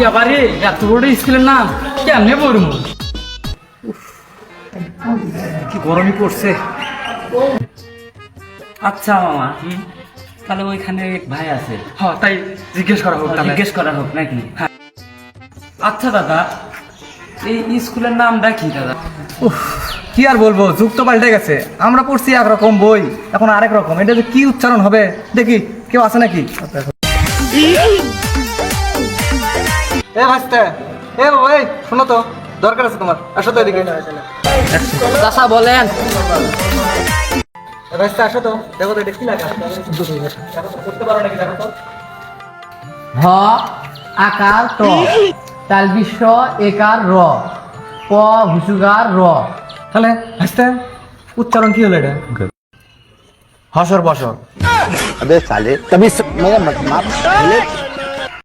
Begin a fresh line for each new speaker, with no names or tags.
আবারে এত বড় স্কুলের নাম কেমনে পড়বো?
কি গরমই পড়ছে। আচ্ছা মামা, তাহলে ওইখানে এক ভাই আছে,
হ্যাঁ তাই জিজ্ঞেস করা হোক,
জিজ্ঞেস করা হোক নাকি? হ্যাঁ। আচ্ছা দাদা, এই স্কুলের নামটা কি দাদা?
কি আর বলবো, যুগ তো পাল্টে গেছে। আমরা পড়ছি একরকম বই, এখন আরেক রকম। এটা যে কি উচ্চারণ হবে দেখি, কেউ আছে নাকি? এ ভাইস্তে, এ বাবা, এই শোনো তো, দরকার আছে তোমার, আসো তো এদিকে।
চাচা বলেন।
এ ভাইস্তে, আসো তো, দেখো তো এটা কি লাগে। করতে পারো নাকি দেখো তো।
হ আকার ট, তাল বিশ্ব একার র, প হুসুগার র।
তাহলে ভাইস্তে উচ্চারণ কি হলো এটা? হসর বসর।
अबे साले तभी मेरा मत मार